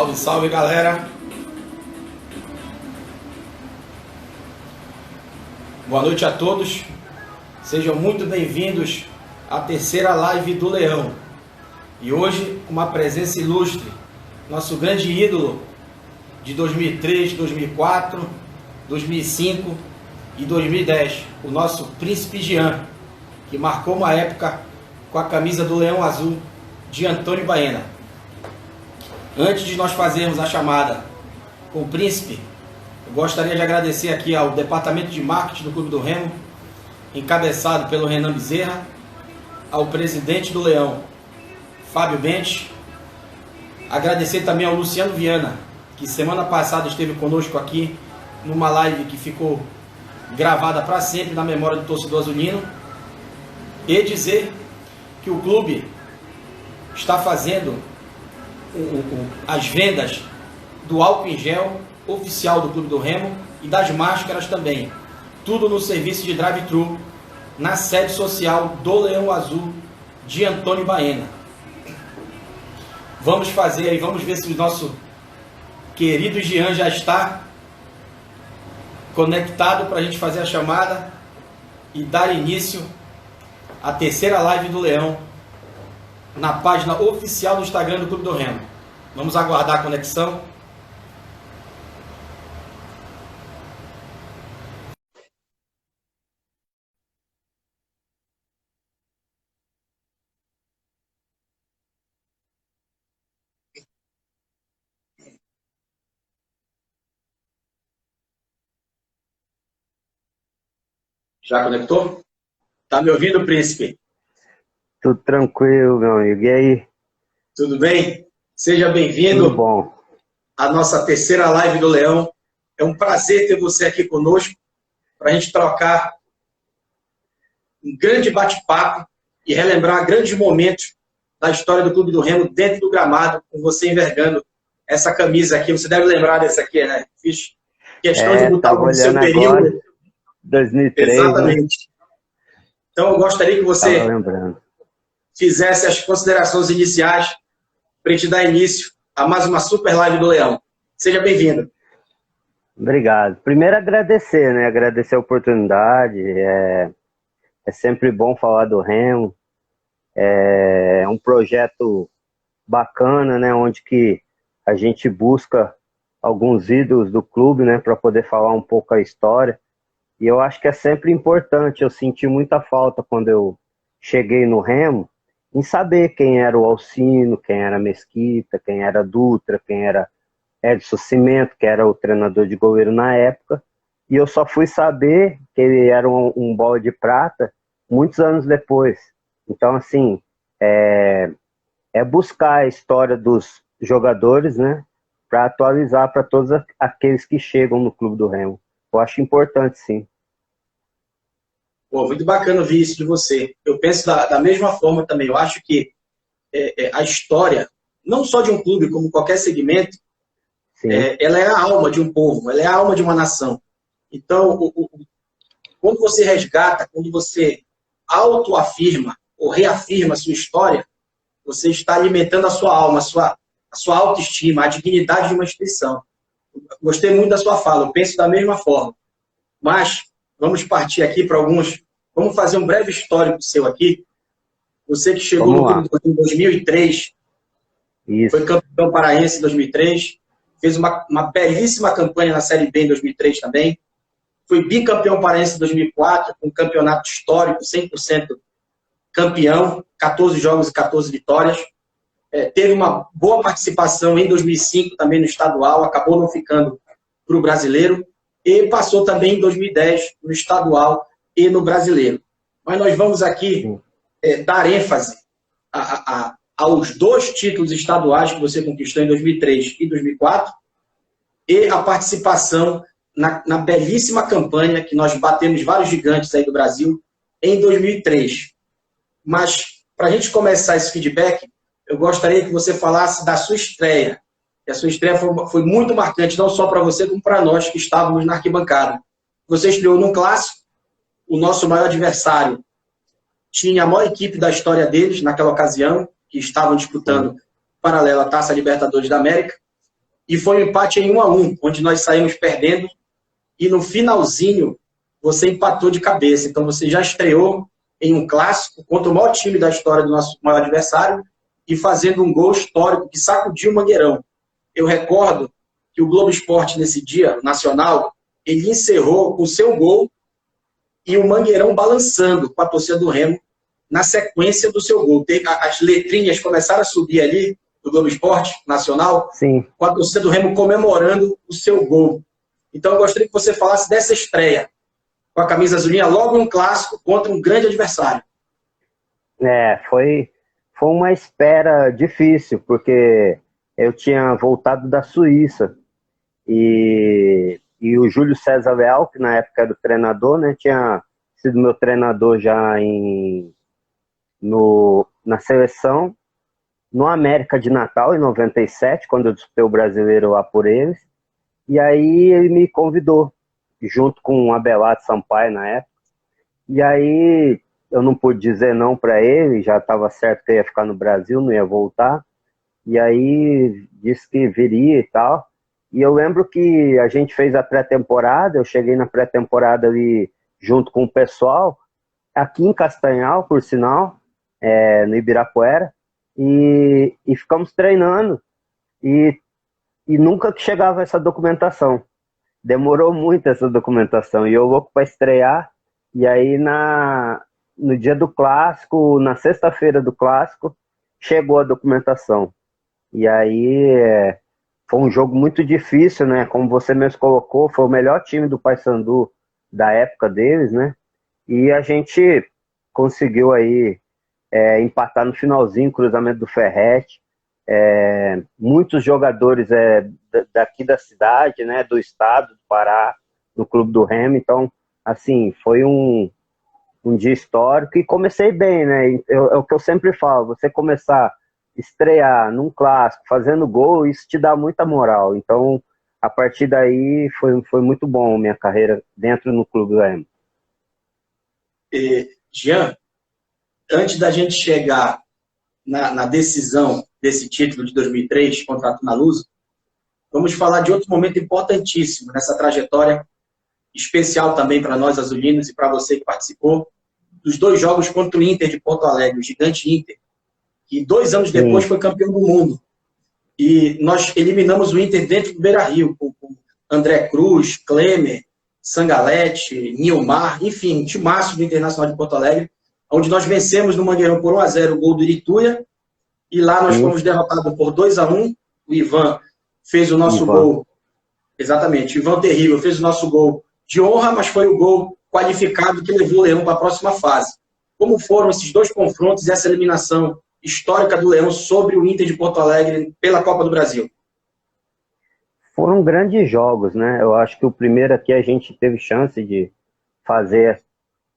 Salve, salve, galera. Boa noite a todos. Sejam muito bem-vindos à terceira live do Leão. E hoje, com uma presença ilustre, nosso grande ídolo de 2003, 2004, 2005 e 2010, o nosso Príncipe Jean, que marcou uma época com a camisa do Leão Azul de Antônio Baena. Antes de nós fazermos a chamada com o Príncipe, eu gostaria de agradecer aqui ao Departamento de Marketing do Clube do Remo, encabeçado pelo Renan Bezerra, ao presidente do Leão, Fábio Bentes. Agradecer também ao Luciano Viana, que semana passada esteve conosco aqui numa live que ficou gravada para sempre na memória do torcedor azulino. E dizer que o clube está fazendo as vendas do álcool em gel oficial do Clube do Remo e das máscaras também. Tudo no serviço de drive-thru na sede social do Leão Azul de Antônio Baena. Vamos fazer aí, vamos ver se o nosso querido Jean já está conectado para a gente fazer a chamada e dar início à terceira live do Leão na página oficial do Instagram do Clube do Remo. Vamos aguardar a conexão. Já conectou? Tá me ouvindo, Príncipe? Tudo tranquilo, meu amigo. E aí? Tudo bem? Seja bem-vindo à nossa terceira live do Leão. É um prazer ter você aqui conosco para a gente trocar um grande bate-papo e relembrar grandes momentos da história do Clube do Remo dentro do gramado, com você envergando essa camisa aqui. Você deve lembrar dessa aqui, né? Fiz questão de botar o seu período. Agora, 2003. Exatamente. Né? Então, eu gostaria que você fizesse as considerações iniciais para a gente dar início a mais uma super live do Leão. Seja bem-vindo. Obrigado. Primeiro agradecer, né? Agradecer a oportunidade. É sempre bom falar do Remo. É um projeto bacana, né? Onde que a gente busca alguns ídolos do clube, né? Para poder falar um pouco a história. E eu acho que é sempre importante. Eu senti muita falta quando eu cheguei no Remo, em saber quem era o Alcino, quem era Mesquita, quem era Dutra, quem era Edson Cimento, que era o treinador de goleiro na época, e eu só fui saber que ele era um bola de prata muitos anos depois. Então, assim, é buscar a história dos jogadores, né, para atualizar para todos aqueles que chegam no Clube do Remo. Eu acho importante, sim. Pô, muito bacana ouvir isso de você. Eu penso da mesma forma também. Eu acho que a história, não só de um clube, como qualquer segmento, ela é a alma de um povo, ela é a alma de uma nação. Então, quando você resgata, quando você autoafirma ou reafirma a sua história, você está alimentando a sua alma, a sua autoestima, a dignidade de uma instituição. Gostei muito da sua fala, eu penso da mesma forma. Mas vamos partir aqui para alguns. Vamos fazer um breve histórico seu aqui. Você que chegou no Clube do Remo em 2003, foi campeão paraense em 2003, fez uma belíssima campanha na Série B em 2003 também, foi bicampeão paraense em 2004, com um campeonato histórico, 100% campeão, 14 jogos e 14 vitórias. Teve uma boa participação em 2005 também no estadual, acabou não ficando para o brasileiro, e passou também em 2010 no estadual e no brasileiro. Mas nós vamos aqui dar ênfase aos 2 títulos estaduais que você conquistou em 2003 e 2004 e a participação na belíssima campanha que nós batemos vários gigantes aí do Brasil em 2003. Mas, para a gente começar esse feedback, eu gostaria que você falasse da sua estreia. E a sua estreia foi muito marcante, não só para você, como para nós que estávamos na arquibancada. Você estreou num clássico, o nosso maior adversário tinha a maior equipe da história deles naquela ocasião, que estavam disputando paralela à Taça Libertadores da América. e foi um empate em 1-1, onde nós saímos perdendo, e no finalzinho você empatou de cabeça. Então você já estreou em um clássico contra o maior time da história do nosso maior adversário e fazendo um gol histórico que sacudiu o Mangueirão. Eu recordo que o Globo Esporte, nesse dia, nacional, ele encerrou com o seu gol e o Mangueirão balançando com a torcida do Remo na sequência do seu gol. As letrinhas começaram a subir ali do Globo Esporte nacional, Sim. com a torcida do Remo comemorando o seu gol. Então eu gostaria que você falasse dessa estreia com a camisa azulinha, logo um clássico contra um grande adversário. Foi uma espera difícil, porque eu tinha voltado da Suíça e o Júlio César Leal, que na época era o treinador, né, tinha sido meu treinador já na seleção, no América de Natal, em 97, quando eu disputei o brasileiro lá por eles. E aí ele me convidou, junto com o Abelardo Sampaio na época. E aí eu não pude dizer não para ele, já estava certo que eu ia ficar no Brasil, não ia voltar. E aí disse que viria e tal. E eu lembro que a gente fez a pré-temporada, eu cheguei na pré-temporada ali junto com o pessoal, aqui em Castanhal, por sinal, no Ibirapuera, e ficamos treinando. E nunca que chegava essa documentação. Demorou muito essa documentação. E eu louco para estrear. E aí, no dia do clássico, na sexta-feira do clássico, chegou a documentação. E aí, foi um jogo muito difícil, né? Como você mesmo colocou, foi o melhor time do Paysandu da época deles, né? E a gente conseguiu aí empatar no finalzinho, cruzamento do Ferretti. Muitos jogadores daqui da cidade, né, do estado do Pará, no Clube do Remo. Então, assim, foi um dia histórico e comecei bem, né? É o que eu sempre falo, você começar a estrear num clássico, fazendo gol, isso te dá muita moral. Então, a partir daí, foi muito bom a minha carreira dentro do Clube do Remo. Jean, antes da gente chegar na decisão desse título de 2003 contra a Tunaluso, vamos falar de outro momento importantíssimo nessa trajetória, especial também para nós azulinos e para você que participou, dos 2 jogos contra o Inter de Porto Alegre, o gigante Inter, que 2 anos depois foi campeão do mundo. E nós eliminamos o Inter dentro do Beira-Rio, com André Cruz, Klemer, Sangalete, Nilmar, enfim, um timaço do Internacional de Porto Alegre, onde nós vencemos no Mangueirão por 1-0 o gol do Irituia, e lá nós fomos derrotados por 2-1. O Ivan fez o nosso gol. Exatamente, o Ivan Terrível fez o nosso gol de honra, mas foi o gol qualificado que levou o Leão para a próxima fase. Como foram esses 2 confrontos e essa eliminação histórica do Leão sobre o Inter de Porto Alegre pela Copa do Brasil? Foram grandes jogos, né? Eu acho que o primeiro aqui a gente teve chance de fazer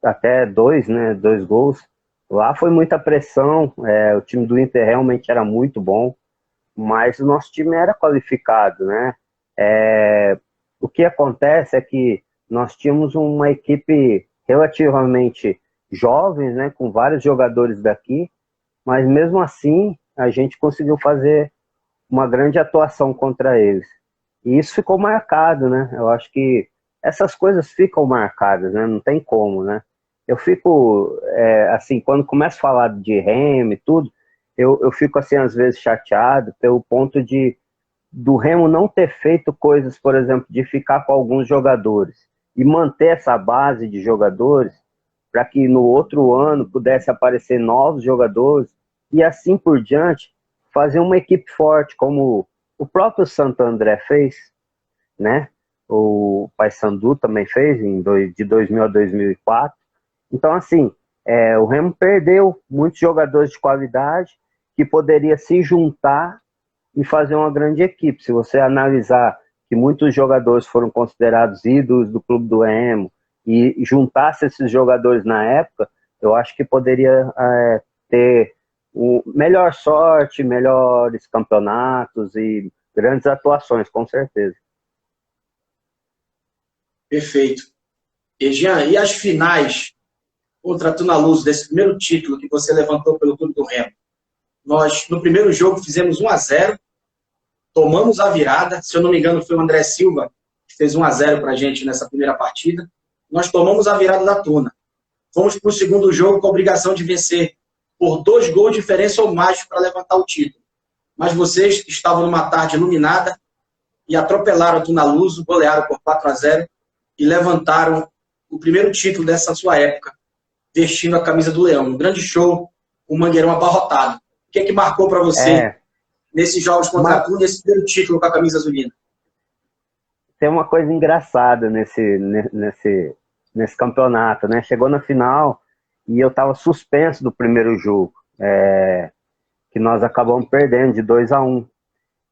até 2, né? 2 gols. Lá foi muita pressão, o time do Inter realmente era muito bom, mas o nosso time era qualificado, né? O que acontece é que nós tínhamos uma equipe relativamente jovem, né? Com vários jogadores daqui, mas mesmo assim a gente conseguiu fazer uma grande atuação contra eles. E isso ficou marcado, né? Eu acho que essas coisas ficam marcadas, né? Não tem como, né? Eu fico, assim, quando começo a falar de Remo e tudo, eu fico, assim, às vezes chateado pelo ponto do Remo não ter feito coisas, por exemplo, de ficar com alguns jogadores e manter essa base de jogadores para que no outro ano pudesse aparecer novos jogadores e assim por diante, fazer uma equipe forte, como o próprio Santo André fez, né? O Paysandu também fez de 2000 a 2004. Então, assim, o Remo perdeu muitos jogadores de qualidade que poderia se juntar e fazer uma grande equipe. Se você analisar que muitos jogadores foram considerados ídolos do Clube do Remo e juntasse esses jogadores na época, eu acho que poderia ter melhor sorte, melhores campeonatos e grandes atuações, com certeza. Perfeito. E Jean, e as finais contra a Tunaluso, desse primeiro título que você levantou pelo Clube do Remo? Nós, no primeiro jogo, fizemos 1-0, tomamos a virada, se eu não me engano foi o André Silva, que fez 1-0 para a gente nessa primeira partida, nós tomamos a virada da Tuna. Fomos para o segundo jogo com a obrigação de vencer por 2 gols de diferença ou mais para levantar o título. Mas vocês estavam numa tarde iluminada e atropelaram a Tuna Luso, golearam por 4-0 e levantaram o primeiro título dessa sua época, vestindo a camisa do Leão. Um grande show, um Mangueirão abarrotado. O que é que marcou para você nesses jogos contra a Tuna, nesse primeiro título com a camisa azulina? Tem uma coisa engraçada nesse campeonato, né? Chegou na final e eu estava suspenso do primeiro jogo, que nós acabamos perdendo de 2-1.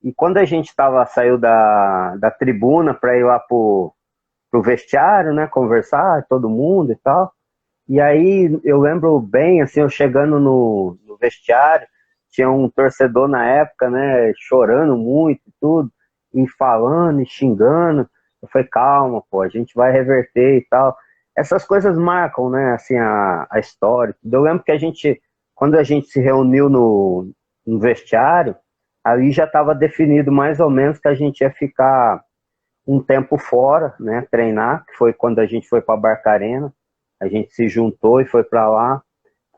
E quando a gente saiu da tribuna para ir lá pro vestiário, né? Conversar, todo mundo e tal. E aí eu lembro bem, assim, eu chegando no vestiário, tinha um torcedor na época, né? Chorando muito e tudo, e falando e xingando. Eu falei, calma, pô, a gente vai reverter e tal. Essas coisas marcam, né, assim, a história. Eu lembro que quando a gente se reuniu no vestiário, ali já estava definido mais ou menos que a gente ia ficar um tempo fora, né, treinar, que foi quando a gente foi para Barcarena. A gente se juntou e foi para lá.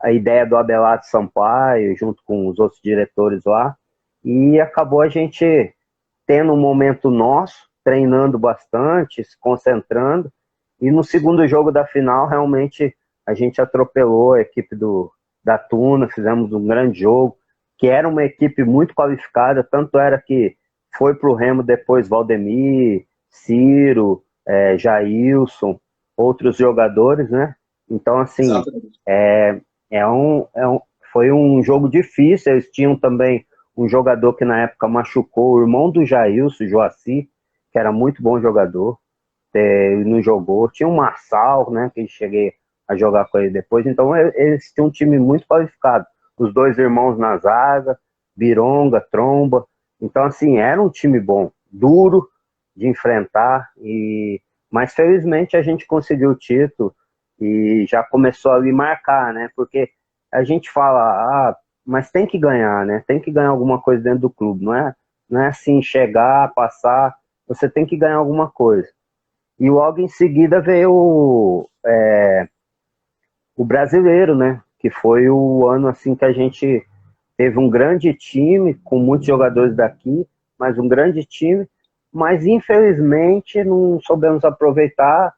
A ideia do Abelardo Sampaio, junto com os outros diretores lá, e acabou a gente tendo um momento nosso, treinando bastante, se concentrando, e no segundo jogo da final, realmente, a gente atropelou a equipe da Tuna, fizemos um grande jogo, que era uma equipe muito qualificada, tanto era que foi para o Remo depois Valdemir, Ciro, Jailson, outros jogadores, né? Então, assim, foi um jogo difícil. Eles tinham também um jogador que na época machucou, o irmão do Jailson, Joaci, que era muito bom jogador, ele não jogou. Tinha o Marçal, né, que cheguei a jogar com ele depois. Então eles tinham um time muito qualificado. Os 2 irmãos na zaga, Bironga, Tromba. Então, assim, era um time bom, duro de enfrentar, mas felizmente a gente conseguiu o título e já começou a me marcar, né? Porque a gente fala, mas tem que ganhar, né? Tem que ganhar alguma coisa dentro do clube, não é assim, chegar, passar, você tem que ganhar alguma coisa. E logo em seguida veio o brasileiro, né? Que foi o ano assim que a gente teve um grande time, com muitos jogadores daqui, mas um grande time, mas infelizmente não soubemos aproveitar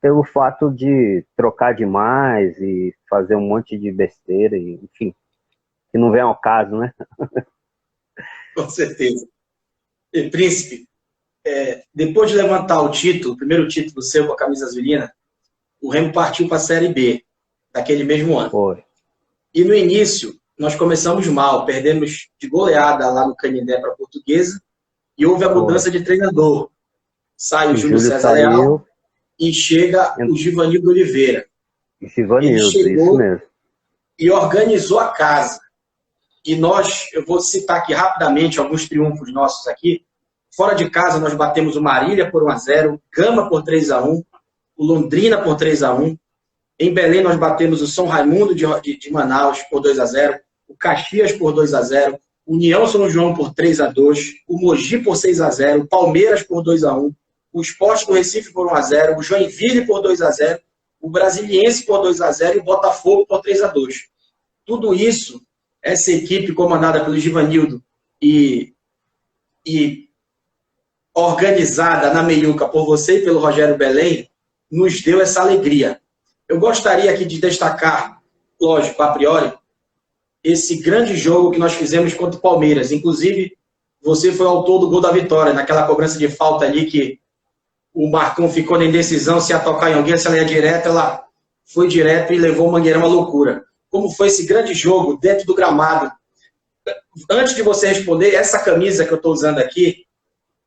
pelo fato de trocar demais e fazer um monte de besteira, enfim, que não vem ao caso, né? Com certeza. E, Príncipe, depois de levantar o título, o primeiro título seu com a camisa azulina, o Remo partiu para a Série B, daquele mesmo ano. Foi. E no início, nós começamos mal, perdemos de goleada lá no Canindé para a Portuguesa, e houve a mudança de treinador. Sai o Júlio César Leal e chega o Givanildo Oliveira. Ele chegou isso mesmo. E organizou a casa. E eu vou citar aqui rapidamente alguns triunfos nossos aqui. Fora de casa, nós batemos o Marília por 1-0, Gama por 3-1, o Londrina por 3-1. Em Belém, nós batemos o São Raimundo de Manaus por 2-0, o Caxias por 2-0, União São João por 3-2, o Mogi por 6-0, o Palmeiras por 2-1, o Sport do Recife por 1-0, o Joinville por 2-0, o Brasiliense por 2-0 e o Botafogo por 3-2. Tudo isso, essa equipe comandada pelo Givanildo e organizada na meiuca por você e pelo Rogério Belém, nos deu essa alegria. Eu gostaria aqui de destacar, lógico, a priori, esse grande jogo que nós fizemos contra o Palmeiras. Inclusive, você foi o autor do gol da vitória, naquela cobrança de falta ali que o Marcão ficou na indecisão se ia tocar em alguém, se ela ia direto, ela foi direto e levou o Mangueirão à loucura. Como foi esse grande jogo dentro do gramado? Antes de você responder, essa camisa que eu estou usando aqui,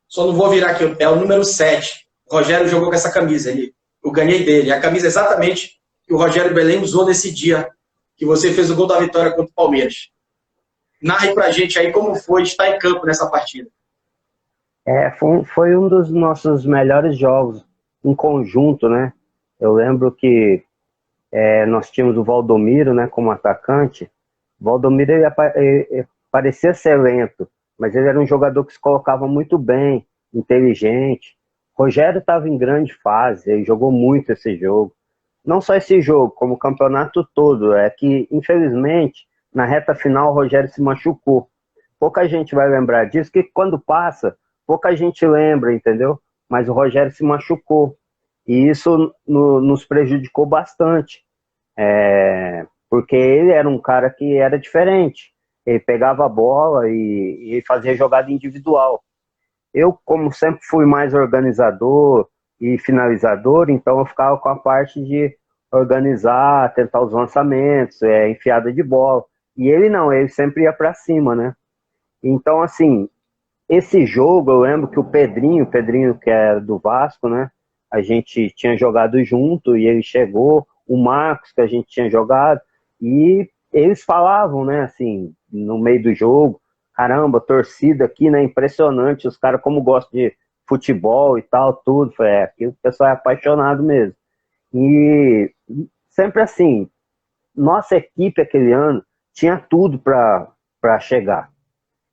só não vou virar aqui, é o número 7. O Rogério jogou com essa camisa ali. Eu ganhei dele. A camisa exatamente que o Rogério Belém usou nesse dia que você fez o gol da vitória contra o Palmeiras. Narre pra gente aí como foi estar em campo nessa partida. Foi um dos nossos melhores jogos em conjunto, né? Eu lembro que nós tínhamos o Valdomiro, né, como atacante. O Valdomiro ele parecia ser lento, mas ele era um jogador que se colocava muito bem, inteligente. Rogério estava em grande fase, ele jogou muito esse jogo. Não só esse jogo, como o campeonato todo. É que, infelizmente, na reta final, o Rogério se machucou. Pouca gente vai lembrar disso, que quando passa, pouca gente lembra, entendeu? Mas o Rogério se machucou. E isso nos prejudicou bastante. Porque ele era um cara que era diferente. Ele pegava a bola e fazia jogada individual. Eu, como sempre fui mais organizador e finalizador, então eu ficava com a parte de organizar, tentar os lançamentos, enfiada de bola. E ele não, ele sempre ia para cima, né? Então, assim, esse jogo, eu lembro que o Pedrinho que é do Vasco, né? A gente tinha jogado junto e ele chegou, o Marcos, que a gente tinha jogado, e eles falavam, né, assim, no meio do jogo, caramba, torcida aqui, né, impressionante, os caras como gostam de futebol e tal, tudo, aqui o pessoal é apaixonado mesmo. E sempre assim, nossa equipe aquele ano tinha tudo para chegar.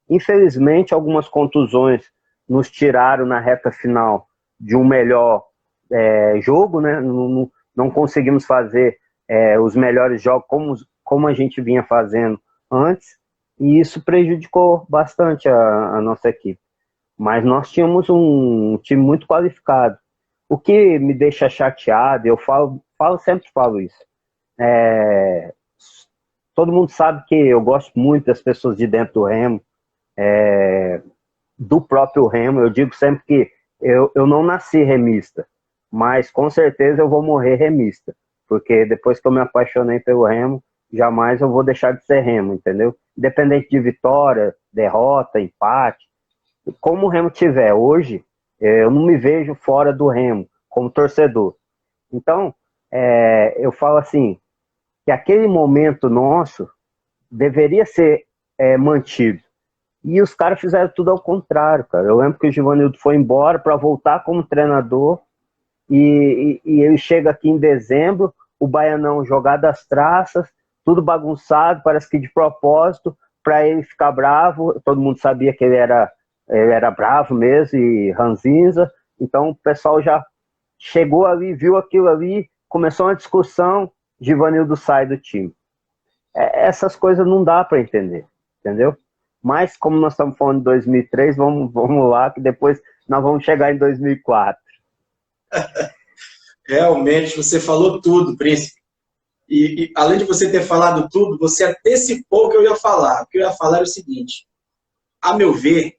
Infelizmente, algumas contusões nos tiraram na reta final de um melhor jogo, né? Não conseguimos fazer os melhores jogos como a gente vinha fazendo antes, e isso prejudicou bastante a nossa equipe. Mas nós tínhamos um time muito qualificado. O que me deixa chateado, eu sempre falo isso. Todo mundo sabe que eu gosto muito das pessoas de dentro do Remo, do próprio Remo. Eu digo sempre que eu não nasci remista, mas com certeza eu vou morrer remista, porque depois que eu me apaixonei pelo Remo, jamais eu vou deixar de ser Remo, entendeu? Independente de vitória, derrota, empate, como o Remo tiver hoje, eu não me vejo fora do Remo como torcedor. Então, eu falo assim, que aquele momento nosso deveria ser mantido. E os caras fizeram tudo ao contrário, cara. Eu lembro que o Givanildo foi embora para voltar como treinador, e ele chega aqui em dezembro, o Baianão jogado às traças, tudo bagunçado, parece que de propósito, para ele ficar bravo. Todo mundo sabia que ele era bravo mesmo e ranzinza, então o pessoal já chegou ali, viu aquilo ali, começou uma discussão, Givanildo sai do time. Essas coisas não dá para entender, entendeu? Mas como nós estamos falando de 2003, vamos lá, que depois nós vamos chegar em 2004. Realmente, você falou tudo, Príncipe. E além de você ter falado tudo, você antecipou o que eu ia falar. O que eu ia falar é o seguinte: a meu ver,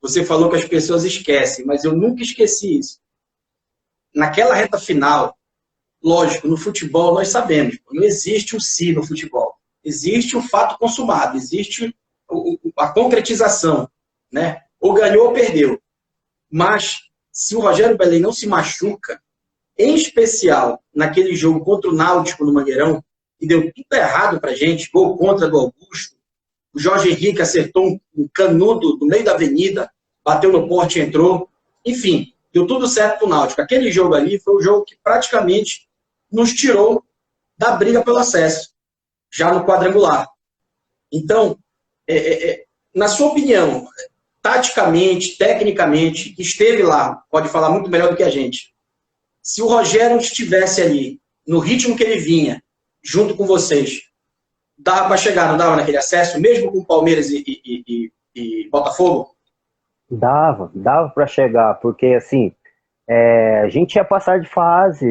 você falou que as pessoas esquecem, mas eu nunca esqueci isso. Naquela reta final, lógico, no futebol nós sabemos, não existe um si no futebol. Existe o fato consumado, existe a concretização, né? Ou ganhou ou perdeu. Mas se o Rogério Belém não se machuca, em especial naquele jogo contra o Náutico no Mangueirão, que deu tudo errado pra gente, gol contra do Augusto, o Jorge Henrique acertou um canudo no meio da avenida, bateu no poste e entrou. Enfim, deu tudo certo pro Náutico. Aquele jogo ali foi o jogo que praticamente nos tirou da briga pelo acesso, já no quadrangular. Então, na sua opinião, taticamente, tecnicamente, que esteve lá, pode falar muito melhor do que a gente, se o Rogério estivesse ali, no ritmo que ele vinha, junto com vocês, dava para chegar, não dava naquele acesso, mesmo com Palmeiras e Botafogo? Dava para chegar, porque assim, a gente ia passar de fase,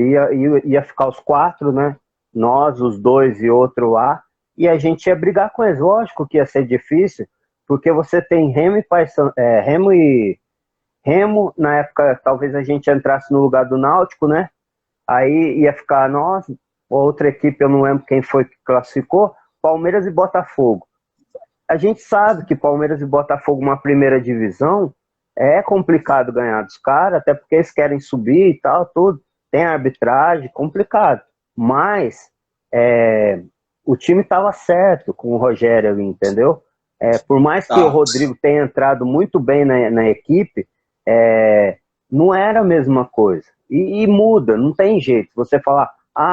ia ficar os 4, né? Nós, os 2 e outro lá, e a gente ia brigar com eles. Lógico que ia ser difícil, porque você tem Remo, na época, talvez a gente entrasse no lugar do Náutico, né? Aí ia ficar nós, outra equipe, eu não lembro quem foi que classificou, Palmeiras e Botafogo. A gente sabe que Palmeiras e Botafogo, uma primeira divisão, é complicado ganhar dos caras, até porque eles querem subir e tal, tudo. Tem arbitragem, complicado. Mas o time estava certo com o Rogério ali, entendeu? Por mais que o Rodrigo tenha entrado muito bem na equipe, não era a mesma coisa. E muda, não tem jeito. Você falar,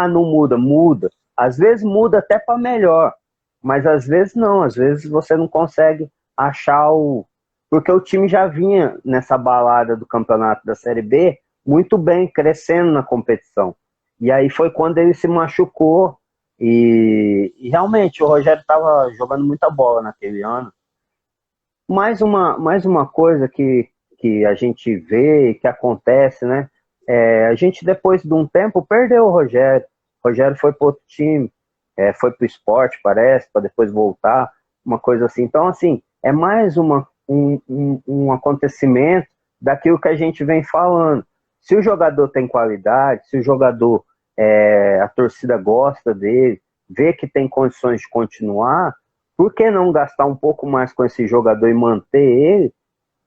não muda, muda. Às vezes muda até para melhor, mas às vezes não. Às vezes você não consegue achar o porque o time já vinha nessa balada do campeonato da Série B muito bem, crescendo na competição. E aí foi quando ele se machucou e realmente o Rogério estava jogando muita bola naquele ano. Mais uma coisa que a gente vê e que acontece, né? A gente, depois de um tempo, perdeu o Rogério. O Rogério foi para outro time, foi para o Sport, parece, para depois voltar, uma coisa assim. Então, assim, é mais um acontecimento daquilo que a gente vem falando. Se o jogador tem qualidade, se o jogador, a torcida gosta dele, vê que tem condições de continuar, por que não gastar um pouco mais com esse jogador e manter ele,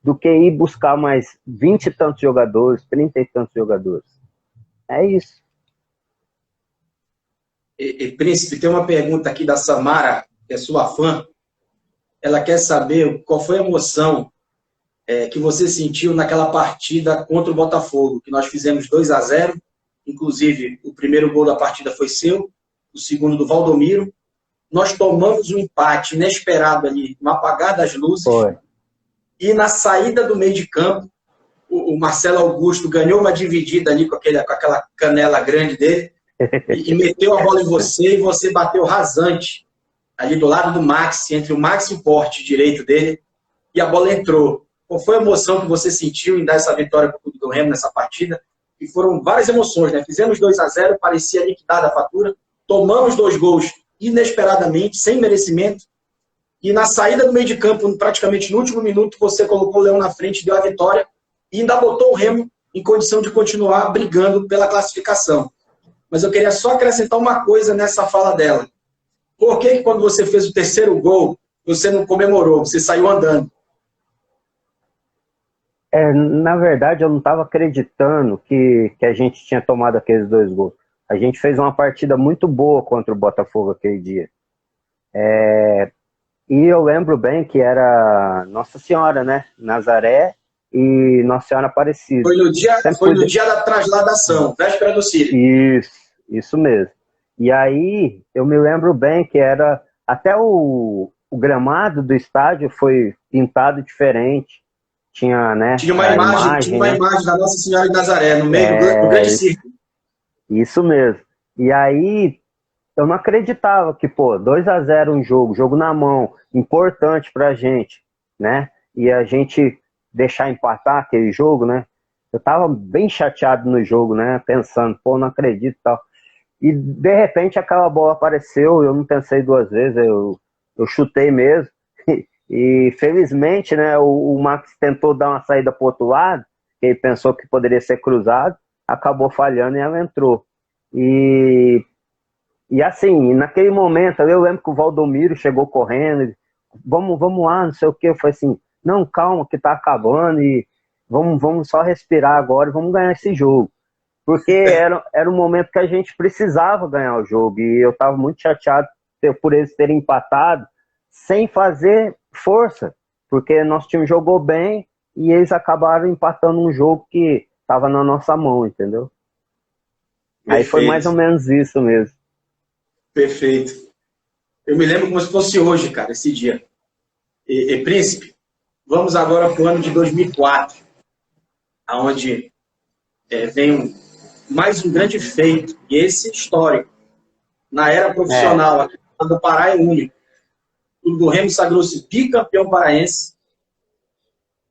do que ir buscar mais 20 e tantos jogadores, 30 e tantos jogadores? É isso. Príncipe, tem uma pergunta aqui da Samara, que é sua fã. Ela quer saber qual foi a emoção que você sentiu naquela partida contra o Botafogo, que nós fizemos 2-0. Inclusive, o primeiro gol da partida foi seu, o segundo do Valdomiro. Nós tomamos um empate inesperado ali, no apagar das luzes. Foi. E na saída do meio de campo, o Marcelo Augusto ganhou uma dividida ali com aquela canela grande dele e meteu a bola em você, e você bateu rasante ali do lado do Maxi, entre o Maxi e o porte direito dele, e a bola entrou. Qual foi a emoção que você sentiu em dar essa vitória para o Clube do Remo nessa partida? E foram várias emoções, né? Fizemos 2-0, parecia liquidada a fatura, tomamos 2 gols inesperadamente, sem merecimento, e na saída do meio de campo, praticamente no último minuto, você colocou o Leão na frente, deu a vitória, e ainda botou o Remo em condição de continuar brigando pela classificação. Mas eu queria só acrescentar uma coisa nessa fala dela. Por que quando você fez o terceiro gol, você não comemorou, você saiu andando? Na verdade, eu não estava acreditando que a gente tinha tomado aqueles 2 gols. A gente fez uma partida muito boa contra o Botafogo aquele dia. E eu lembro bem que era Nossa Senhora, né? Nazaré e Nossa Senhora Aparecida. Foi no dia da trasladação, véspera do Círio. Isso mesmo. E aí, eu me lembro bem que era... Até o gramado do estádio foi pintado diferente. Tinha, né? Tinha uma imagem da Nossa Senhora de Nazaré, no meio do grande círculo. Isso mesmo. E aí, eu não acreditava que, 2-0 um jogo na mão, importante pra gente, né? E a gente deixar empatar aquele jogo, né? Eu tava bem chateado no jogo, né? Pensando, não acredito e tal. E, de repente, aquela bola apareceu, eu não pensei 2 vezes, eu chutei mesmo. E, felizmente, né, o Max tentou dar uma saída pro outro lado, que ele pensou que poderia ser cruzado, acabou falhando e ela entrou. E assim, naquele momento, eu lembro que o Valdomiro chegou correndo, vamos lá, não sei o que, eu falei assim, não, calma, que tá acabando, e vamos só respirar agora e vamos ganhar esse jogo. Porque era um momento que a gente precisava ganhar o jogo, e eu tava muito chateado por eles terem empatado, sem fazer força, porque nosso time jogou bem, e eles acabaram empatando um jogo que tava na nossa mão, entendeu? Perfeito. Aí foi mais ou menos isso mesmo. Perfeito. Eu me lembro como se fosse hoje, cara, esse dia. Príncipe, vamos agora para o ano de 2004, onde vem mais um grande feito, e esse histórico. Na era profissional, aqui do Pará é único. O Clube do Remo sagrou-se bicampeão paraense.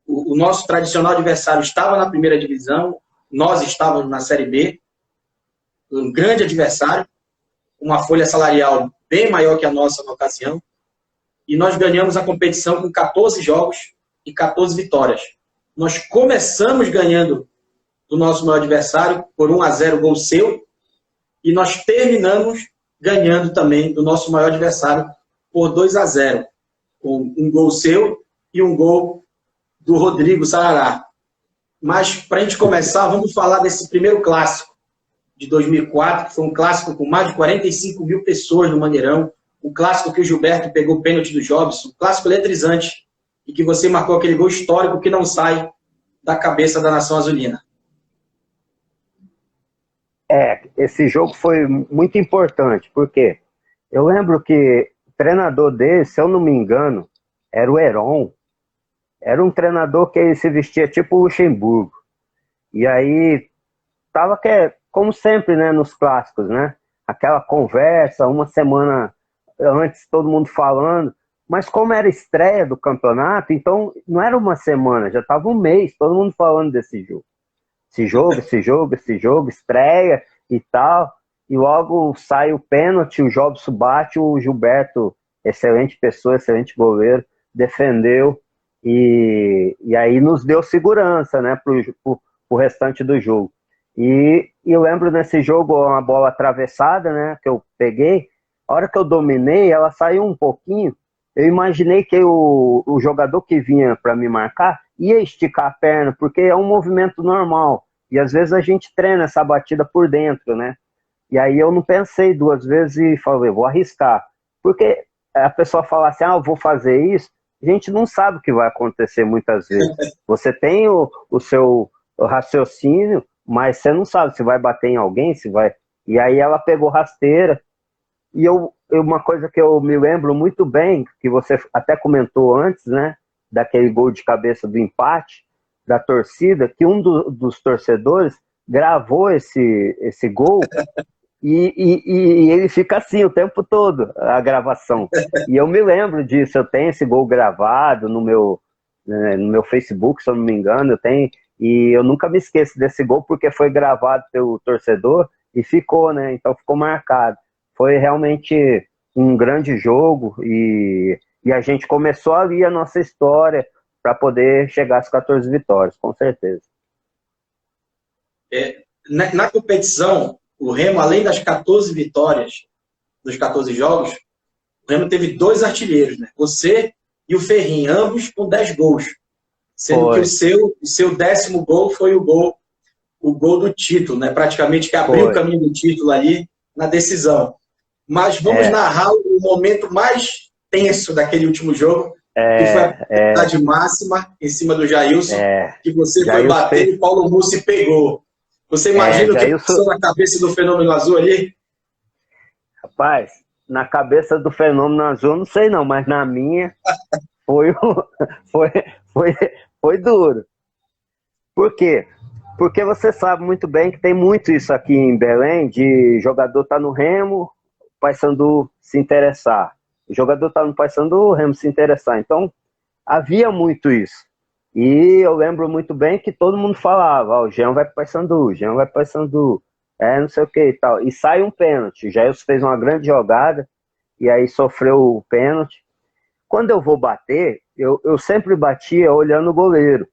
O nosso tradicional adversário estava na primeira divisão, nós estávamos na Série B. Um grande adversário, uma folha salarial bem maior que a nossa na ocasião, e nós ganhamos a competição com 14 jogos e 14 vitórias. Nós começamos ganhando do nosso maior adversário por 1-0 gol seu, e nós terminamos ganhando também do nosso maior adversário por 2-0, com um gol seu e um gol do Rodrigo Sarará. Mas, para a gente começar, vamos falar desse primeiro clássico de 2004, que foi um clássico com mais de 45 mil pessoas no Mangueirão, um clássico que o Gilberto pegou o pênalti do Jobson, um clássico eletrizante, e que você marcou aquele gol histórico que não sai da cabeça da nação azulina. Esse jogo foi muito importante, porque eu lembro que o treinador dele, se eu não me engano, era o Heron. Era um treinador que ele se vestia tipo o Luxemburgo. E aí, tava como sempre, né, nos clássicos, né? Aquela conversa, uma semana antes, todo mundo falando. Mas como era estreia do campeonato, então não era uma semana, já estava um mês, todo mundo falando desse jogo. Esse jogo, estreia e tal. E logo sai o pênalti, o Jobson bate, o Gilberto, excelente pessoa, excelente goleiro, defendeu. E aí nos deu segurança, né, pro restante do jogo. E eu lembro nesse jogo, uma bola atravessada, né, que eu peguei, a hora que eu dominei, ela saiu um pouquinho, eu imaginei que o jogador que vinha para me marcar ia esticar a perna, porque é um movimento normal, e às vezes a gente treina essa batida por dentro, né, e aí eu não pensei duas vezes e falei, vou arriscar, porque a pessoa fala assim, eu vou fazer isso, a gente não sabe o que vai acontecer muitas vezes. Você tem o seu raciocínio, mas você não sabe se vai bater em alguém, se vai... E aí ela pegou rasteira. E uma coisa que eu me lembro muito bem, que você até comentou antes, né? Daquele gol de cabeça do empate, da torcida, que um dos torcedores gravou esse gol e ele fica assim o tempo todo, a gravação. E eu me lembro disso, eu tenho esse gol gravado no meu Facebook, se eu não me engano, eu tenho, e eu nunca me esqueço desse gol, porque foi gravado pelo torcedor e ficou, né? Então ficou marcado. Foi realmente um grande jogo e a gente começou ali a nossa história para poder chegar às 14 vitórias, com certeza. Na competição, o Remo, além das 14 vitórias dos 14 jogos, o Remo teve 2 artilheiros, né? Você e o Ferrin, ambos com 10 gols. Sendo que o seu 10º gol foi o gol do título, né? Praticamente que abriu o caminho do título ali na decisão. Mas vamos narrar o momento mais tenso daquele último jogo, que foi a oportunidade máxima em cima do Jailson, que você foi bater e o Paulo Mussi pegou. Você imagina o que passou na cabeça do Fenômeno Azul ali? Rapaz, na cabeça do Fenômeno Azul, não sei não, mas na minha foi duro. Por quê? Porque você sabe muito bem que tem muito isso aqui em Belém, de jogador tá no Remo, o Paysandu se interessar. O jogador tá no Paysandu, o Remo se interessar. Então, havia muito isso. E eu lembro muito bem que todo mundo falava, o Jean vai pro Paysandu, o Jean vai pro Paysandu, não sei o que e tal. E sai um pênalti. O Jailson fez uma grande jogada, e aí sofreu o pênalti. Quando eu vou bater, eu sempre batia olhando o goleiro.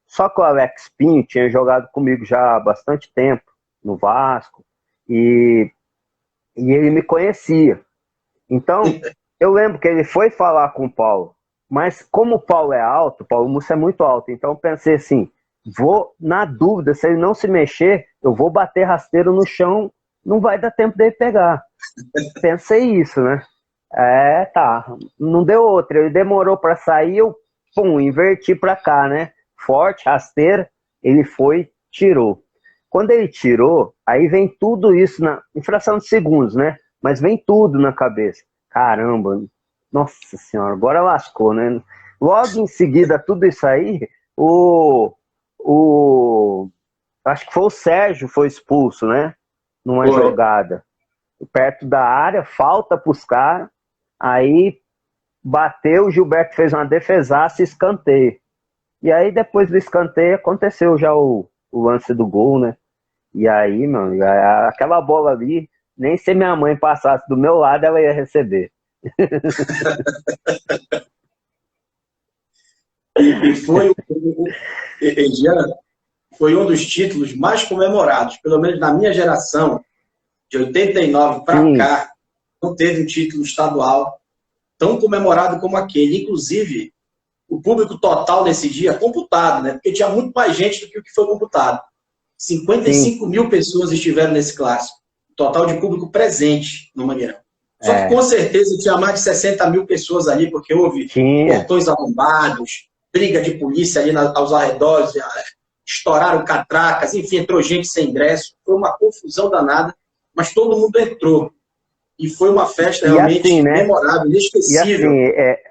Só que o Alex Pinho tinha jogado comigo já há bastante tempo, no Vasco, e ele me conhecia. Então, eu lembro que ele foi falar com o Paulo, mas como o Paulo é alto, o Paulo Mussi é muito alto, então eu pensei assim, vou, na dúvida, se ele não se mexer, eu vou bater rasteiro no chão, não vai dar tempo dele pegar. Pensei isso, né? Não deu outra, ele demorou para sair, eu, inverti para cá, né? Forte, rasteira, ele foi, tirou. Quando ele tirou, aí vem tudo isso, em fração de segundos, né? Mas vem tudo na cabeça. Caramba, nossa senhora, agora lascou, né? Logo em seguida, tudo isso aí, acho que foi o Sérgio foi expulso, né? Numa jogada. Perto da área, falta pros caras, aí bateu, o Gilberto fez uma defesaça e escanteio. E aí depois do escanteio aconteceu já o lance do gol, né? E aí, mano, aquela bola ali, nem se minha mãe passasse do meu lado, ela ia receber. E foi um dos títulos mais comemorados, pelo menos na minha geração, de 89 para cá, não teve um título estadual tão comemorado como aquele. Inclusive, o público total nesse dia, computado, né? Porque tinha muito mais gente do que o que foi computado. 55 mil pessoas estiveram nesse clássico. Total de público presente no Mangueirão. Só que com certeza tinha mais de 60 mil pessoas ali, porque houve portões arrombados, briga de polícia ali aos arredores, estouraram catracas, enfim, entrou gente sem ingresso. Foi uma confusão danada, mas todo mundo entrou. E foi uma festa realmente assim, né? memorável, inesquecível. E assim,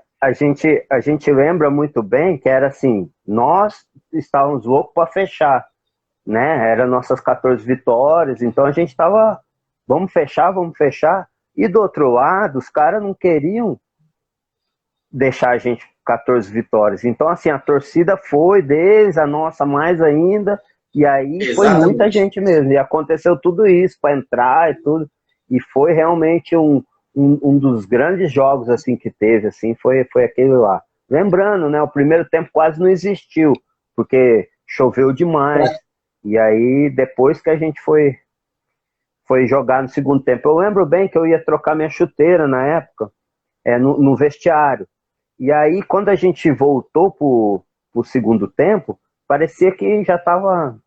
a gente lembra muito bem que era assim, nós estávamos loucos para fechar, né? Eram nossas 14 vitórias, então a gente estava, vamos fechar. E do outro lado, os caras não queriam deixar a gente 14 vitórias. Então, assim, a torcida foi deles, a nossa mais ainda, e aí foi muita gente mesmo. E aconteceu tudo isso para entrar e tudo. E foi realmente um dos grandes jogos assim que teve, assim, foi aquele lá. Lembrando, né, o primeiro tempo quase não existiu, porque choveu demais. E aí, depois que a gente foi jogar no segundo tempo, eu lembro bem que eu ia trocar minha chuteira na época, no vestiário. E aí, quando a gente voltou pro segundo tempo, parecia que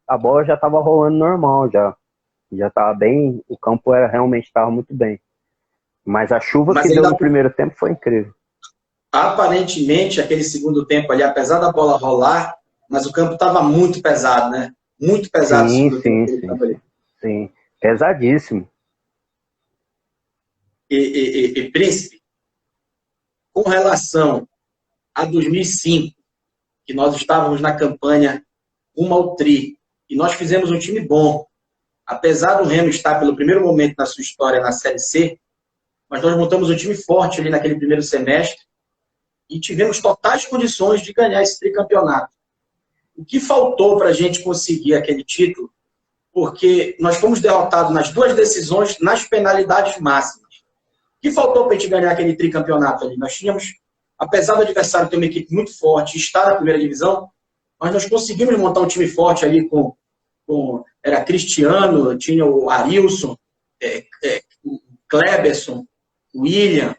a bola já estava rolando normal, já estava bem, o campo realmente estava muito bem. Mas a chuva que deu no primeiro tempo foi incrível. Aparentemente, aquele segundo tempo ali, apesar da bola rolar, mas o campo estava muito pesado, né? Muito pesado. Sim, pesadíssimo. E Príncipe, com relação a 2005, que nós estávamos na campanha rumo ao tri, e nós fizemos um time bom, apesar do Remo estar pelo primeiro momento na sua história na Série C, mas nós montamos um time forte ali naquele primeiro semestre e tivemos totais condições de ganhar esse tricampeonato. O que faltou para a gente conseguir aquele título? Porque nós fomos derrotados nas duas decisões, nas penalidades máximas. O que faltou para a gente ganhar aquele tricampeonato ali? Nós tínhamos, apesar do adversário ter uma equipe muito forte, estar na primeira divisão, mas nós conseguimos montar um time forte ali era Cristiano, tinha o Arilson, o Kleberson, o William,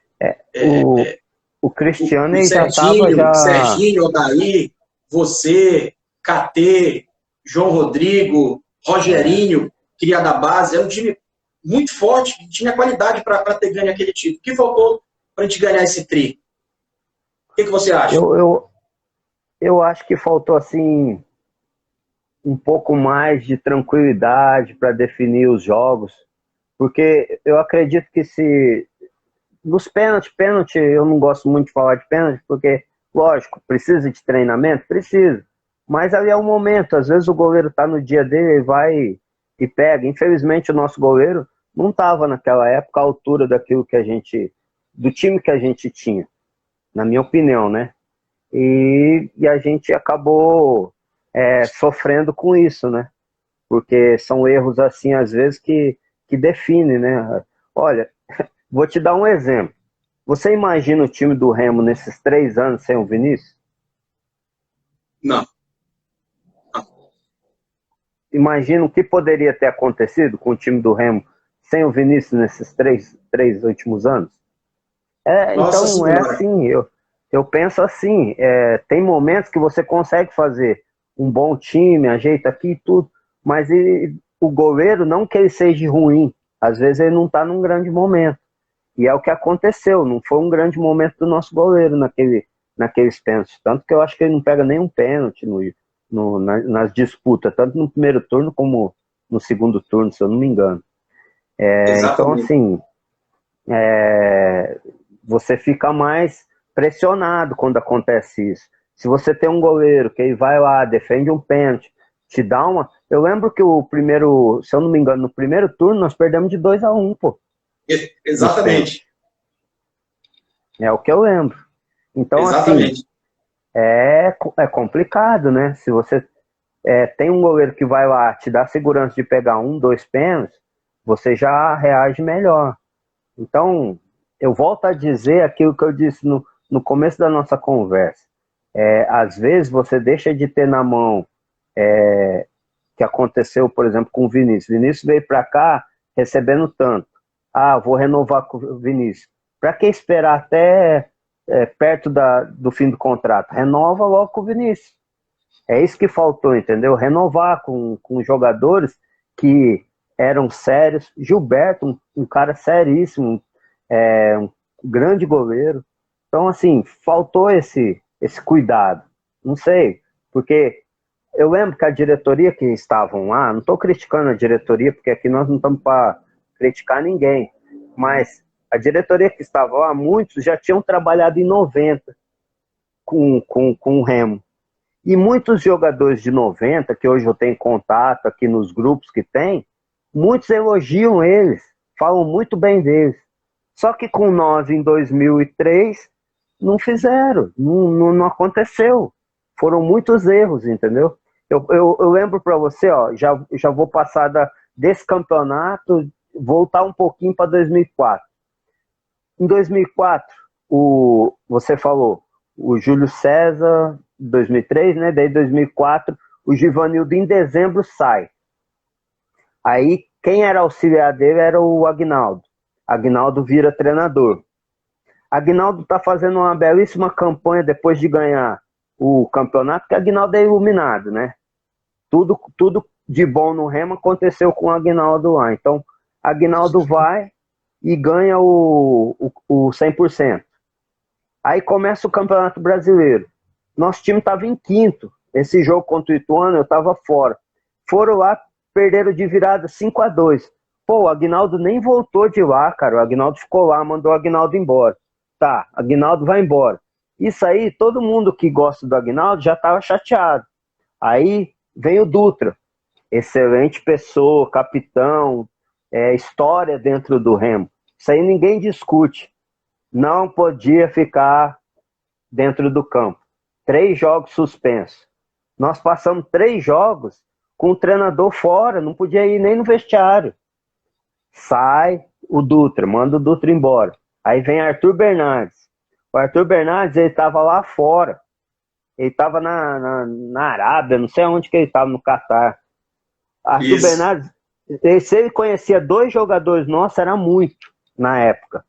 o Cristiano o Serginho, Serginho, Odaí, você, KT, João Rodrigo, Rogerinho, cria da base. Era um time muito forte, que tinha qualidade para ter ganho aquele título. O que faltou para a gente ganhar esse tri? O que você acha? Eu acho que faltou, assim, um pouco mais de tranquilidade para definir os jogos, porque eu acredito que nos pênalti, eu não gosto muito de falar de pênalti, porque, lógico, precisa de treinamento? Precisa. Mas ali é o momento, às vezes o goleiro está no dia dele, vai e pega. Infelizmente o nosso goleiro não estava naquela época à altura do time que a gente tinha, na minha opinião, né? E a gente acabou sofrendo com isso, né? Porque são erros assim, às vezes, que definem, né? Olha, vou te dar um exemplo. Você imagina o time do Remo nesses 3 anos sem o Vinícius? Não. Imagina o que poderia ter acontecido com o time do Remo sem o Vinícius nesses três últimos anos? Então, assim, eu penso assim, tem momentos que você consegue fazer um bom time, ajeita aqui e tudo, mas o goleiro, não que ele seja ruim, às vezes ele não está num grande momento. E é o que aconteceu, não foi um grande momento do nosso goleiro naqueles pênaltis. Tanto que eu acho que ele não pega nenhum pênalti nas disputas, tanto no primeiro turno como no segundo turno, se eu não me engano. Então, assim, você fica mais pressionado quando acontece isso. Se você tem um goleiro que ele vai lá, defende um pênalti, te dá uma... Eu lembro que se eu não me engano, no primeiro turno nós perdemos de 2-1, pô. Exatamente. É o que eu lembro. Então, exatamente. Assim, é complicado, né? Se você tem um goleiro que vai lá, te dá segurança de pegar 1, 2 pênaltis, você já reage melhor. Então, eu volto a dizer aquilo que eu disse no começo da nossa conversa. Às vezes você deixa de ter na mão que aconteceu, por exemplo, com o Vinícius. O Vinícius veio para cá recebendo tanto. Vou renovar com o Vinícius. Para que esperar até perto do fim do contrato? Renova logo com o Vinícius. É isso que faltou, entendeu? Renovar com jogadores que eram sérios. Gilberto, um cara seríssimo, um grande goleiro. Então, assim, faltou esse cuidado. Não sei, porque eu lembro que a diretoria que estavam lá, não estou criticando a diretoria, porque aqui nós não estamos para criticar ninguém, mas a diretoria que estava lá, muitos já tinham trabalhado em 90, com o Remo. E muitos jogadores de 90, que hoje eu tenho contato aqui nos grupos que tem, muitos elogiam eles, falam muito bem deles. Só que com nós em 2003, não fizeram, não aconteceu. Foram muitos erros, entendeu? Eu lembro para você, ó, já vou passar desse campeonato, voltar um pouquinho para 2004. Em 2004, você falou, o Júlio César, 2003, né? Daí 2004, o Givanildo em dezembro sai. Aí quem era auxiliar dele era o Aguinaldo. Aguinaldo vira treinador. Aguinaldo está fazendo uma belíssima campanha depois de ganhar o campeonato, porque Aguinaldo é iluminado, né? Tudo de bom no Remo aconteceu com o Aguinaldo lá. Então, Aguinaldo vai e ganha o 100%. Aí começa o Campeonato Brasileiro. Nosso time estava em quinto. Esse jogo contra o Ituano eu estava fora. Foram lá, perderam de virada 5-2. Pô, o Aguinaldo nem voltou de lá, cara. O Aguinaldo ficou lá, mandou o Aguinaldo embora. Tá, Aguinaldo vai embora. Isso aí, todo mundo que gosta do Aguinaldo já estava chateado. Aí vem o Dutra. Excelente pessoa, capitão, história dentro do Remo. Isso aí ninguém discute. Não podia ficar dentro do campo. 3 jogos suspensos. Nós passamos 3 jogos com o treinador fora, não podia ir nem no vestiário. Sai o Dutra, manda o Dutra embora. Aí vem Arthur Bernardes. O Arthur Bernardes, ele estava lá fora. Ele estava na Arábia, não sei onde que ele estava, no Catar. Arthur Bernardes, se ele conhecia 2 jogadores nossos, era muito na época.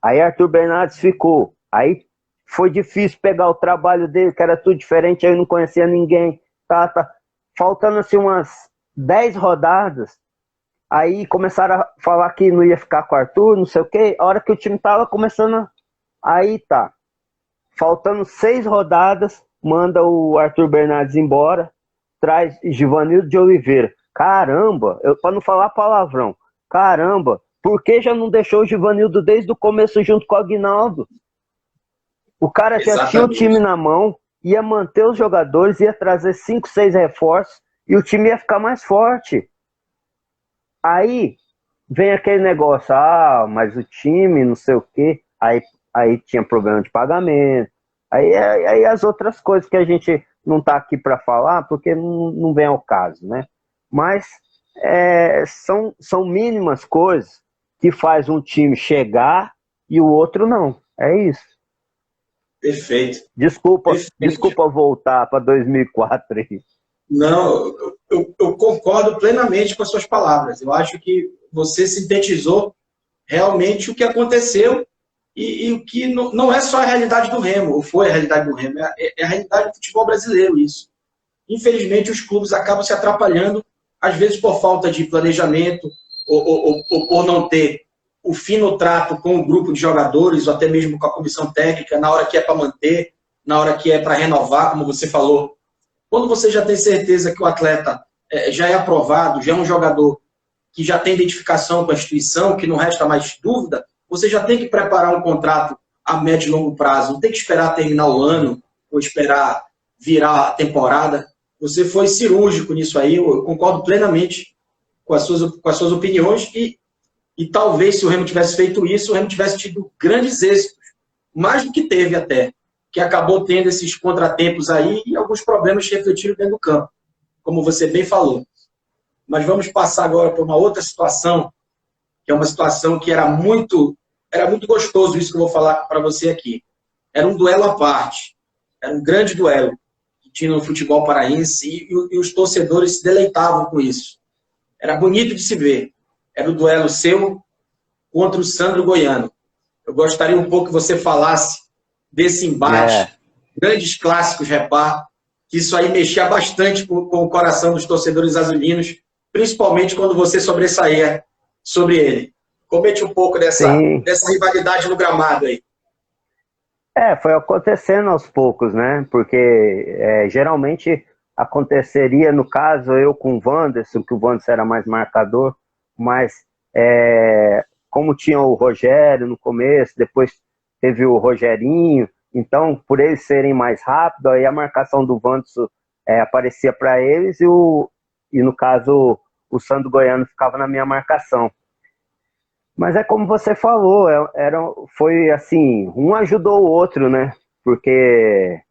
Aí Arthur Bernardes ficou. Aí foi difícil pegar o trabalho dele, que era tudo diferente, aí eu não conhecia ninguém. Tá. Faltando assim umas 10 rodadas, aí começaram a falar que não ia ficar com o Arthur, não sei o quê. A hora que o time tava começando Aí tá. Faltando 6 rodadas, manda o Arthur Bernardes embora, traz Givanildo de Oliveira. Caramba, para não falar palavrão, caramba, por que já não deixou o Givanildo desde o começo junto com o Aguinaldo? O cara já tinha o time na mão, ia manter os jogadores, ia trazer 5, 6 reforços e o time ia ficar mais forte. Aí vem aquele negócio, mas o time, não sei o quê, aí tinha problema de pagamento, aí as outras coisas que a gente não tá aqui para falar, porque não vem ao caso, né? Mas são mínimas coisas que faz um time chegar e o outro não. É isso. Perfeito. Desculpa voltar para 2004 aí. Não, eu concordo plenamente com as suas palavras. Eu acho que você sintetizou realmente o que aconteceu e o que não é só a realidade do Remo, ou foi a realidade do Remo, é a realidade do futebol brasileiro isso. Infelizmente, os clubes acabam se atrapalhando, às vezes por falta de planejamento, ou por não ter o fino trato com o grupo de jogadores, ou até mesmo com a comissão técnica, na hora que é para manter, na hora que é para renovar, como você falou. Quando você já tem certeza que o atleta já é aprovado, já é um jogador que já tem identificação com a instituição, que não resta mais dúvida, você já tem que preparar um contrato a médio e longo prazo. Não tem que esperar terminar o ano ou esperar virar a temporada. Você foi cirúrgico nisso aí, eu concordo plenamente com as suas opiniões e talvez se o Remo tivesse feito isso, o Remo tivesse tido grandes êxitos, mais do que teve até, que acabou tendo esses contratempos aí e alguns problemas que refletiram dentro do campo, como você bem falou. Mas vamos passar agora para uma outra situação, que é uma situação que era muito gostoso isso que eu vou falar para você aqui. Era um duelo à parte, era um grande duelo que tinha no futebol paraense e os torcedores se deleitavam com isso. Era bonito de se ver. Era o duelo seu contra o Sandro Goiano. Eu gostaria um pouco que você falasse desse embate, grandes clássicos, repar, que isso aí mexia bastante com o coração dos torcedores azulinos, principalmente quando você sobressaía sobre ele. Comente um pouco dessa rivalidade no gramado aí. Foi acontecendo aos poucos, né? Porque geralmente aconteceria, no caso, eu com o Wanderson, que o Wanderson era mais marcador, mas como tinha o Rogério no começo, depois teve o Rogerinho, Então, por eles serem mais rápidos, aí a marcação do Wanderson aparecia para eles e, no caso, o Sandro Goiano ficava na minha marcação. Mas é como você falou, foi assim, um ajudou o outro, né? Porque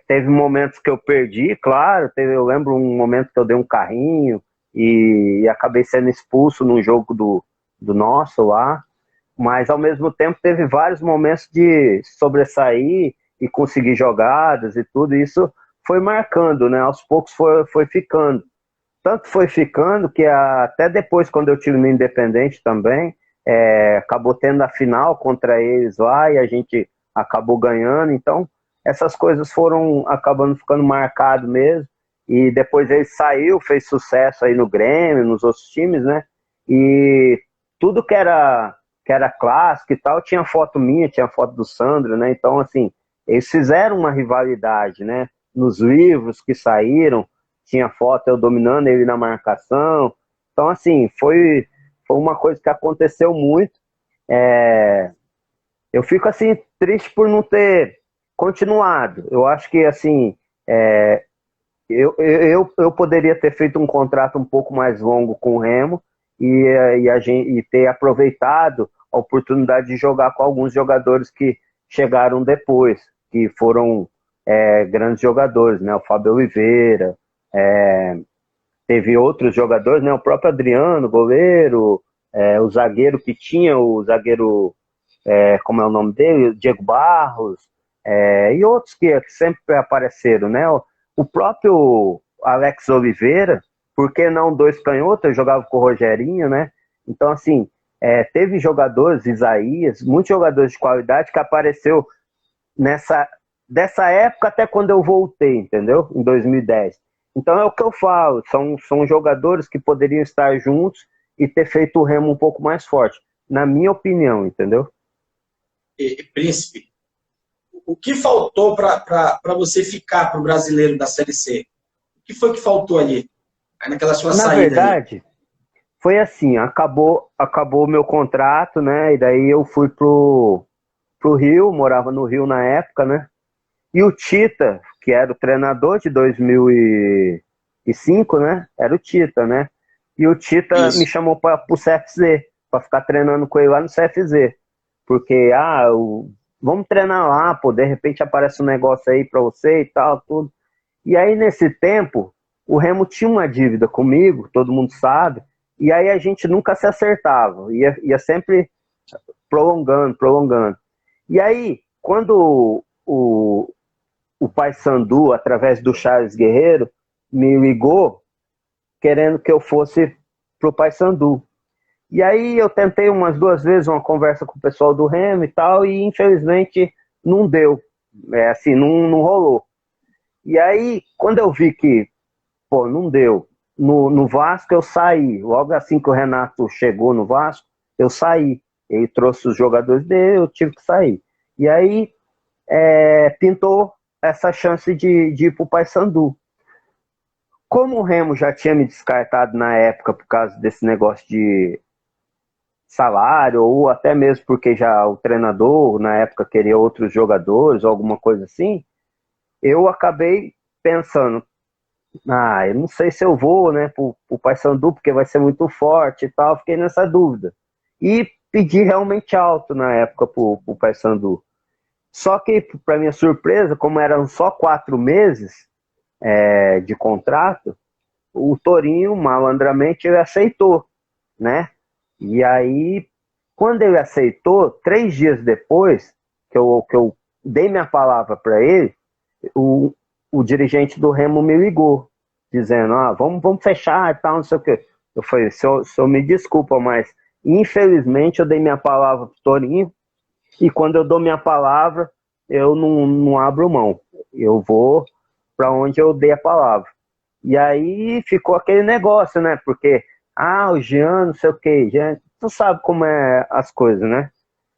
teve momentos que eu perdi, claro, eu lembro um momento que eu dei um carrinho e acabei sendo expulso num jogo do nosso lá, mas ao mesmo tempo teve vários momentos de sobressair e conseguir jogadas e tudo, isso foi marcando, né? Aos poucos foi ficando. Tanto foi ficando que até depois, quando eu tive no Independente também, acabou tendo a final contra eles lá e a gente acabou ganhando. Então, essas coisas foram acabando ficando marcado mesmo. E depois ele saiu, fez sucesso aí no Grêmio, nos outros times, né? E tudo que era clássico e tal, tinha foto minha, tinha foto do Sandro, né? Então, assim, eles fizeram uma rivalidade, né? Nos livros que saíram, tinha foto eu dominando ele na marcação. Então, assim, foi uma coisa que aconteceu muito. Eu fico, assim, triste por não ter continuado. Eu acho que, assim, eu poderia ter feito um contrato um pouco mais longo com o Remo e ter aproveitado a oportunidade de jogar com alguns jogadores que chegaram depois, que foram grandes jogadores, né? O Fábio Oliveira, teve outros jogadores, né? O próprio Adriano, goleiro, o zagueiro que tinha, o zagueiro, como é o nome dele? Diego Barros, e outros que sempre apareceram, né? O próprio Alex Oliveira, por que não dois canhotos? Eu jogava com o Rogerinho, né? Então, assim, teve jogadores, Isaías, muitos jogadores de qualidade que apareceu dessa época até quando eu voltei, entendeu? Em 2010. Então é o que eu falo, são jogadores que poderiam estar juntos e ter feito o Remo um pouco mais forte, na minha opinião, entendeu? Príncipe, o que faltou para você ficar para o brasileiro da Série C? O que foi que faltou ali? Aí naquela sua Na saída aí? verdade, foi assim, acabou o meu contrato, né? E daí eu fui pro Rio, morava no Rio na época, né? E o Tita, que era o treinador de 2005, né? Era o Tita, né? E o Tita me Isso. chamou para o CFZ, para ficar treinando com ele lá no CFZ. Porque, vamos treinar lá, pô, de repente aparece um negócio aí para você e tal, tudo. E aí, nesse tempo, o Remo tinha uma dívida comigo, todo mundo sabe, e aí a gente nunca se acertava, ia sempre prolongando, prolongando. E aí, quando o Paysandu, através do Charles Guerreiro, me ligou querendo que eu fosse pro Paysandu. E aí eu tentei umas duas vezes uma conversa com o pessoal do Remo e tal, e infelizmente não deu. Assim, não rolou. E aí, quando eu vi que, pô, não deu, no Vasco eu saí. Logo assim que o Renato chegou no Vasco, eu saí. Ele trouxe os jogadores dele, eu tive que sair. E aí, pintou essa chance de ir para o Paysandu. Como o Remo já tinha me descartado na época por causa desse negócio de salário, ou até mesmo porque já o treinador na época queria outros jogadores, ou alguma coisa assim, eu acabei pensando, eu não sei se eu vou, né, pro Paysandu, porque vai ser muito forte e tal, fiquei nessa dúvida. E pedi realmente alto na época pro Paysandu. Só que, para minha surpresa, como eram só 4 meses de contrato, o Torinho, malandramente, ele aceitou, né? E aí, quando ele aceitou, 3 dias depois que eu dei minha palavra para ele, o dirigente do Remo me ligou, dizendo, vamos fechar e tal, não sei o quê. Eu falei, senhor me desculpa, mas infelizmente eu dei minha palavra pro Torinho, e quando eu dou minha palavra, eu não abro mão. Eu vou para onde eu dei a palavra. E aí ficou aquele negócio, né? Porque, o Jean, não sei o quê, Jean, tu sabe como é as coisas, né?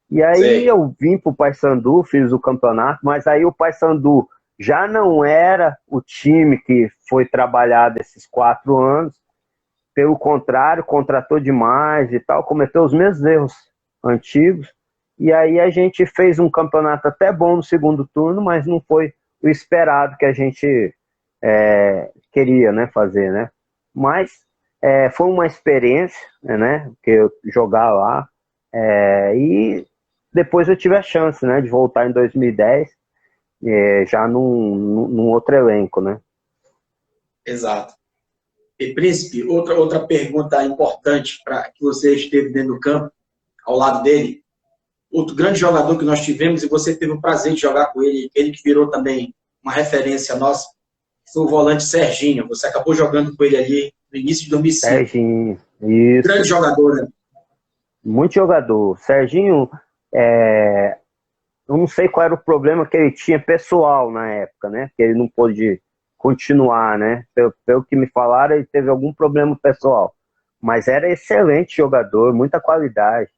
E aí Sei. eu vim pro Paysandu, fiz o campeonato, mas aí o Paysandu já não era o time que foi trabalhado esses 4 anos. Pelo contrário, contratou demais e tal, cometeu os mesmos erros antigos. E aí a gente fez um campeonato até bom no segundo turno, mas não foi o esperado que a gente queria, né, fazer, né? Mas foi uma experiência, né, que eu jogar lá, e depois eu tive a chance, né, de voltar em 2010, já num outro elenco, né? Exato. E, Príncipe, outra pergunta importante para que você esteve dentro do campo, ao lado dele, outro grande jogador que nós tivemos, e você teve o prazer de jogar com ele, ele que virou também uma referência nossa, foi o volante Serginho. Você acabou jogando com ele ali no início de 2005. Serginho, isso. Grande jogador, né? Muito jogador. Serginho, eu não sei qual era o problema que ele tinha pessoal na época, né? Que ele não pôde continuar, né? Pelo que me falaram, ele teve algum problema pessoal. Mas era excelente jogador, muita qualidade.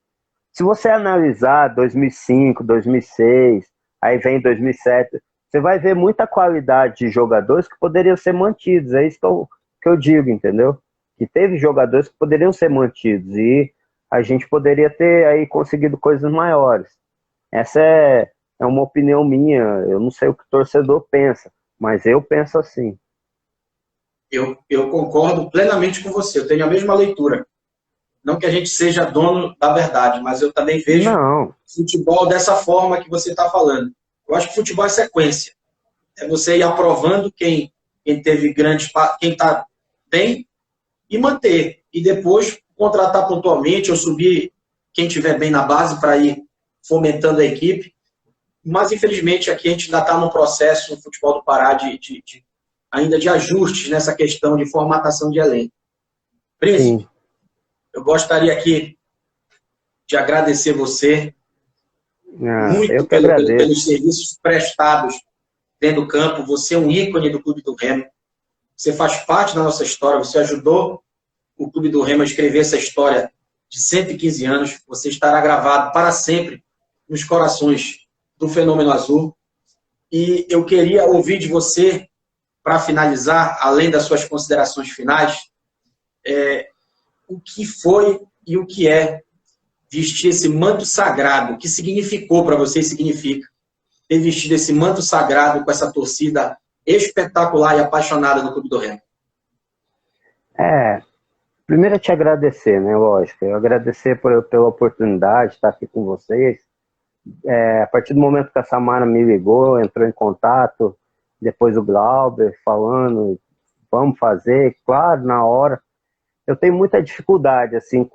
Se você analisar 2005, 2006, aí vem 2007, você vai ver muita qualidade de jogadores que poderiam ser mantidos. É isso que eu digo, entendeu? Que teve jogadores que poderiam ser mantidos e a gente poderia ter aí conseguido coisas maiores. Essa é uma opinião minha, eu não sei o que o torcedor pensa, mas eu penso assim. Eu concordo plenamente com você, eu tenho a mesma leitura. Não que a gente seja dono da verdade, mas eu também vejo Não. futebol dessa forma que você está falando. Eu acho que futebol é sequência. É você ir aprovando quem teve quem está bem e manter. E depois contratar pontualmente ou subir quem estiver bem na base para ir fomentando a equipe. Mas, infelizmente, aqui a gente ainda está num processo no futebol do Pará ainda de ajustes nessa questão de formatação de elenco. Príncipe, Sim. eu gostaria aqui de agradecer você Eu muito que agradeço. pelos serviços prestados dentro do campo. Você é um ícone do Clube do Remo. Você faz parte da nossa história. Você ajudou o Clube do Remo a escrever essa história de 115 anos. Você estará gravado para sempre nos corações do Fenômeno Azul. E eu queria ouvir de você, para finalizar, além das suas considerações finais, o que foi e o que é vestir esse manto sagrado, o que significou para você e significa ter vestido esse manto sagrado com essa torcida espetacular e apaixonada do Clube do Remo. Primeiro eu te agradecer, né, lógico, eu agradecer pela oportunidade de estar aqui com vocês. A partir do momento que a Samara me ligou, entrou em contato, depois o Glauber falando, vamos fazer, claro, na hora. Eu tenho muita dificuldade, assim,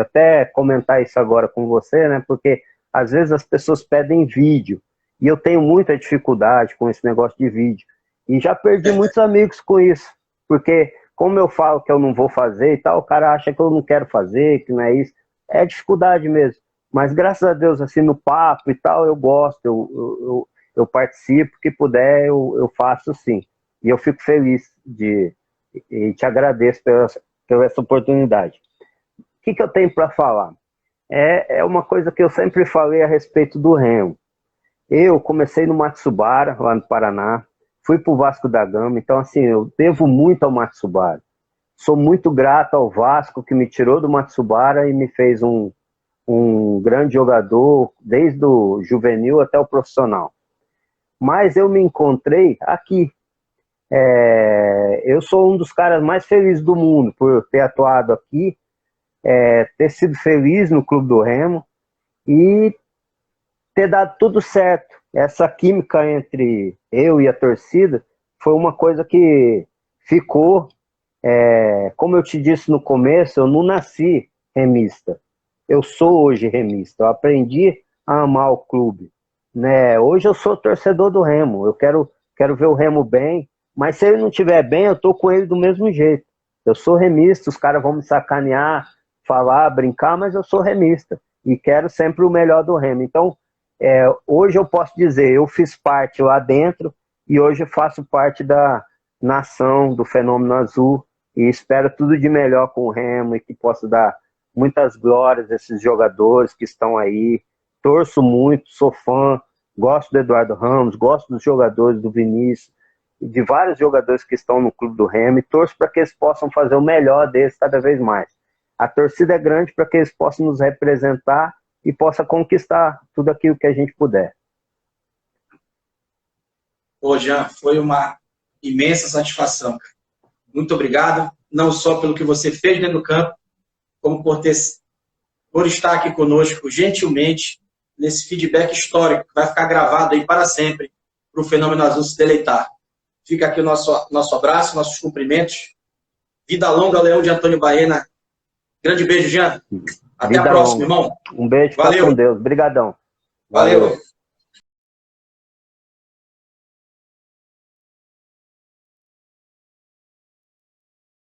até comentar isso agora com você, né, porque às vezes as pessoas pedem vídeo, e eu tenho muita dificuldade com esse negócio de vídeo. E já perdi muitos amigos com isso, porque como eu falo que eu não vou fazer e tal, o cara acha que eu não quero fazer, que não é isso. É dificuldade mesmo. Mas graças a Deus, assim, no papo e tal, eu gosto, eu participo, que puder, eu faço sim. E eu fico feliz e te agradeço pela essa oportunidade. O que eu tenho para falar? É uma coisa que eu sempre falei a respeito do Remo. Eu comecei no Matsubara, lá no Paraná, fui para o Vasco da Gama, então assim, eu devo muito ao Matsubara. Sou muito grato ao Vasco, que me tirou do Matsubara e me fez um grande jogador, desde o juvenil até o profissional. Mas eu me encontrei aqui. Eu sou um dos caras mais felizes do mundo por ter atuado aqui, ter sido feliz no Clube do Remo e ter dado tudo certo. Essa química entre eu e a torcida foi uma coisa que ficou. Como eu te disse no começo, eu não nasci remista. Eu sou hoje remista. Eu aprendi a amar o clube, né? Hoje eu sou torcedor do Remo. Eu quero ver o Remo bem, mas se ele não estiver bem, eu tô com ele do mesmo jeito. Eu sou remista, os caras vão me sacanear, falar, brincar, mas eu sou remista e quero sempre o melhor do Remo. Então, hoje eu posso dizer, eu fiz parte lá dentro e hoje faço parte da nação do Fenômeno Azul e espero tudo de melhor com o Remo e que possa dar muitas glórias a esses jogadores que estão aí. Torço muito, sou fã, gosto do Eduardo Ramos, gosto dos jogadores do Vinícius, de vários jogadores que estão no Clube do Remo e torço para que eles possam fazer o melhor deles cada vez mais. A torcida é grande para que eles possam nos representar e possa conquistar tudo aquilo que a gente puder. Ô, Jean, foi uma imensa satisfação. Muito obrigado, não só pelo que você fez dentro do campo, como por estar aqui conosco gentilmente nesse feedback histórico que vai ficar gravado aí para sempre para o Fenômeno Azul se deleitar. Fica aqui o nosso abraço, nossos cumprimentos. Vida longa, Leão de Antônio Baena. Grande beijo, Jean. Até a próxima, irmão. Um beijo, valeu. Com Deus. Obrigadão. Valeu.